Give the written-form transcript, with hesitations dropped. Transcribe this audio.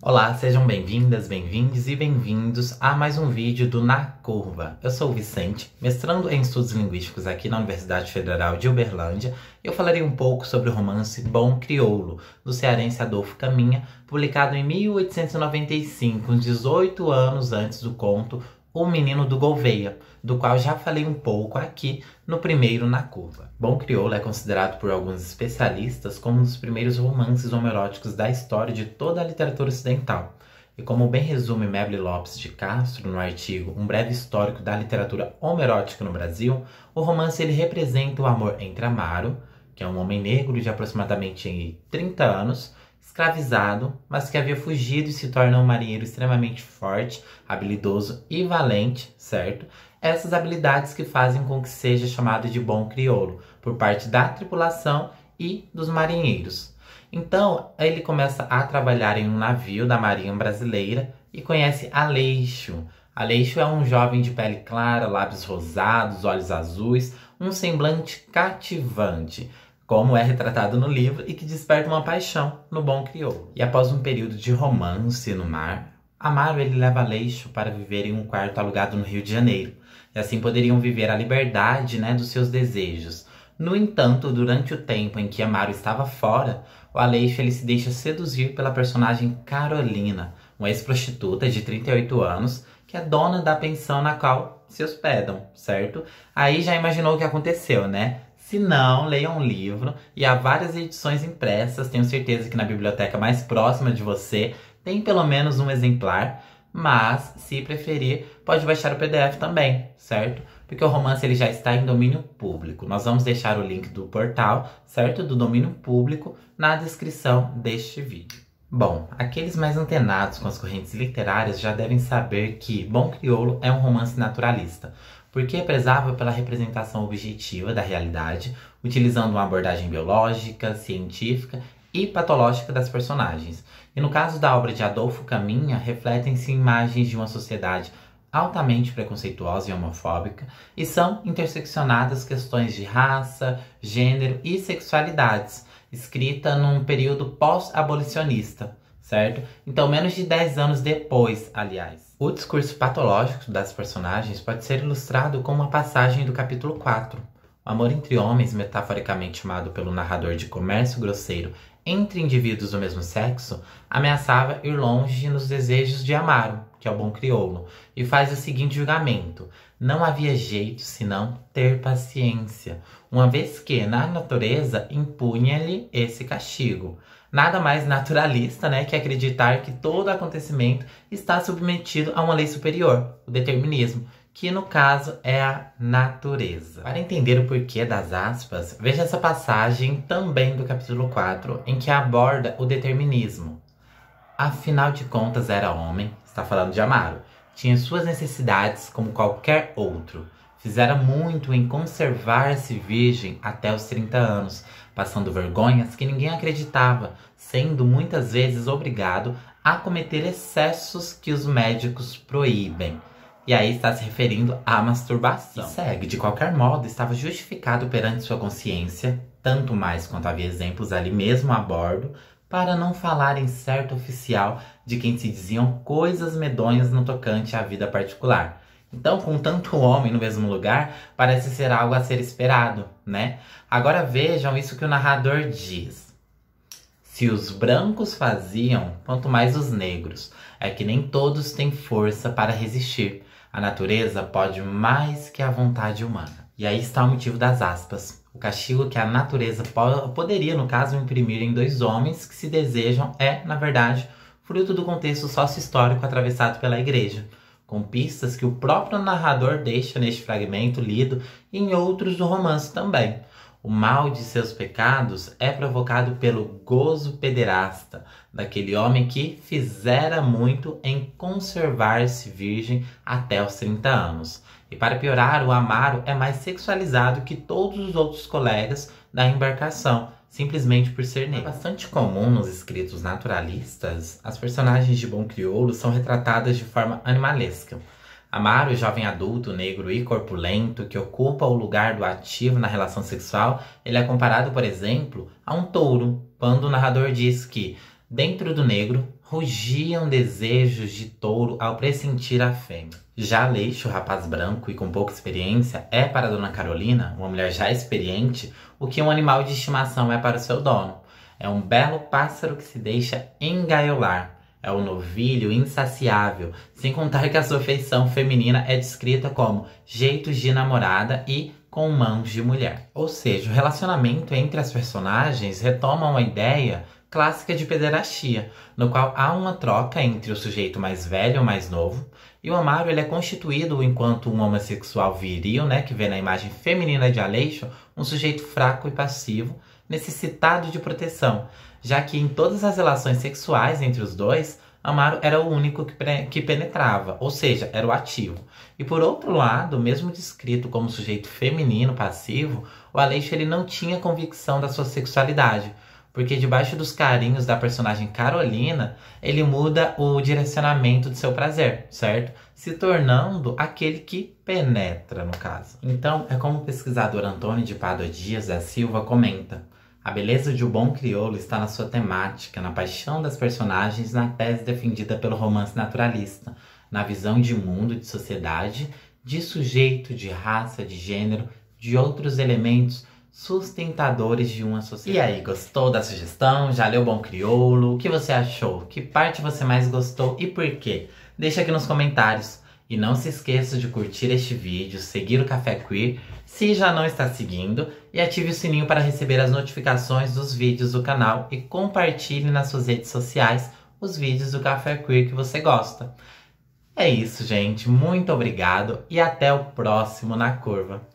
Olá, sejam bem-vindas, bem-vindos e bem-vindos a mais um vídeo do Na Curva. Eu sou o Vicente, mestrando em Estudos Linguísticos aqui na Universidade Federal de Uberlândia. Eu falarei um pouco sobre o romance Bom Crioulo, do cearense Adolfo Caminha, publicado em 1895, uns 18 anos antes do conto O Menino do Gouveia, do qual já falei um pouco aqui no primeiro Na Curva. Bom Crioulo é considerado por alguns especialistas como um dos primeiros romances homoeróticos da história de toda a literatura ocidental. E como bem resume Meble Lopes de Castro no artigo Um Breve Histórico da Literatura Homoerótica no Brasil, o romance ele representa o amor entre Amaro, que é um homem negro de aproximadamente 30 anos, escravizado, mas que havia fugido e se torna um marinheiro extremamente forte, habilidoso e valente, certo? Essas habilidades que fazem com que seja chamado de bom crioulo, por parte da tripulação e dos marinheiros. Então, ele começa a trabalhar em um navio da Marinha Brasileira e conhece Aleixo. Aleixo é um jovem de pele clara, lábios rosados, olhos azuis, um semblante cativante, como é retratado no livro, e que desperta uma paixão no bom crioulo. E após um período de romance no mar, Amaro ele leva Aleixo para viver em um quarto alugado no Rio de Janeiro, e assim poderiam viver a liberdade, dos seus desejos. No entanto, durante o tempo em que Amaro estava fora, o Aleixo ele se deixa seduzir pela personagem Carolina, uma ex-prostituta de 38 anos, que é dona da pensão na qual se hospedam, certo? Aí já imaginou o que aconteceu, né? Se não, leiam um livro, e há várias edições impressas, tenho certeza que na biblioteca mais próxima de você tem pelo menos um exemplar, mas se preferir, pode baixar o PDF também, certo? Porque o romance ele já está em domínio público. Nós vamos deixar o link do portal, certo? Do domínio público na descrição deste vídeo. Bom, aqueles mais antenados com as correntes literárias já devem saber que Bom Crioulo é um romance naturalista, porque prezava pela representação objetiva da realidade, utilizando uma abordagem biológica, científica e patológica das personagens. E no caso da obra de Adolfo Caminha, refletem-se imagens de uma sociedade altamente preconceituosa e homofóbica, e são interseccionadas questões de raça, gênero e sexualidades, escrita num período pós-abolicionista, certo? Então, menos de 10 anos depois, aliás. O discurso patológico das personagens pode ser ilustrado com uma passagem do capítulo 4. O amor entre homens, metaforicamente chamado pelo narrador de comércio grosseiro entre indivíduos do mesmo sexo, ameaçava ir longe nos desejos de Amaro, que é o bom crioulo, e faz o seguinte julgamento: não havia jeito senão ter paciência, uma vez que na natureza impunha-lhe esse castigo. Nada mais naturalista, que acreditar que todo acontecimento está submetido a uma lei superior, o determinismo, que no caso é a natureza. Para entender o porquê das aspas, veja essa passagem também do capítulo 4, em que aborda o determinismo. Afinal de contas era homem, está falando de Amaro, tinha suas necessidades como qualquer outro. Fizera muito em conservar-se virgem até os 30 anos, passando vergonhas que ninguém acreditava, sendo muitas vezes obrigado a cometer excessos que os médicos proíbem. E aí está se referindo à masturbação. E segue, de qualquer modo, estava justificado perante sua consciência, tanto mais quanto havia exemplos ali mesmo a bordo, para não falar em certo oficial de quem se diziam coisas medonhas no tocante à vida particular. Então, com tanto homem no mesmo lugar, parece ser algo a ser esperado, Agora vejam isso que o narrador diz. Se os brancos faziam, quanto mais os negros. É que nem todos têm força para resistir. A natureza pode mais que a vontade humana. E aí está o motivo das aspas. O castigo que a natureza poderia, no caso, imprimir em dois homens que se desejam é, na verdade, fruto do contexto sócio-histórico atravessado pela igreja, com pistas que o próprio narrador deixa neste fragmento lido e em outros do romance também. O mal de seus pecados é provocado pelo gozo pederasta daquele homem que fizera muito em conservar-se virgem até os 30 anos. E para piorar, o Amaro é mais sexualizado que todos os outros colegas da embarcação, simplesmente por ser negro. É bastante comum nos escritos naturalistas, as personagens de Bom Crioulo são retratadas de forma animalesca. Amaro, jovem adulto, negro e corpulento, que ocupa o lugar do ativo na relação sexual, ele é comparado, por exemplo, a um touro, quando o narrador diz que, dentro do negro, rugiam desejos de touro ao pressentir a fêmea. Já Aleixo, rapaz branco e com pouca experiência, é para Dona Carolina, uma mulher já experiente, o que um animal de estimação é para o seu dono. É um belo pássaro que se deixa engaiolar. É um novilho insaciável, sem contar que a sua feição feminina é descrita como jeitos de namorada e com mãos de mulher. Ou seja, o relacionamento entre as personagens retoma uma ideia clássica de pederastia, no qual há uma troca entre o sujeito mais velho ou mais novo, e o Amaro ele é constituído enquanto um homossexual viril, que vê na imagem feminina de Aleixo um sujeito fraco e passivo, necessitado de proteção, já que em todas as relações sexuais entre os dois, Amaro era o único que penetrava, ou seja, era o ativo. E por outro lado, mesmo descrito como sujeito feminino passivo, o Aleixo ele não tinha convicção da sua sexualidade, porque debaixo dos carinhos da personagem Carolina, ele muda o direcionamento de seu prazer, certo? Se tornando aquele que penetra, no caso. Então, é como o pesquisador Antônio de Pádua Dias da Silva comenta: a beleza de O Bom Crioulo está na sua temática, na paixão das personagens, na tese defendida pelo romance naturalista, na visão de mundo, de sociedade, de sujeito, de raça, de gênero, de outros elementos sustentadores de uma sociedade. E aí, gostou da sugestão? Já leu Bom Crioulo? O que você achou? Que parte você mais gostou e por quê? Deixa aqui nos comentários. E não se esqueça de curtir este vídeo, seguir o Café Queer, se já não está seguindo, e ative o sininho para receber as notificações dos vídeos do canal e compartilhe nas suas redes sociais os vídeos do Café Queer que você gosta. É isso, gente. Muito obrigado e até o próximo Na Curva.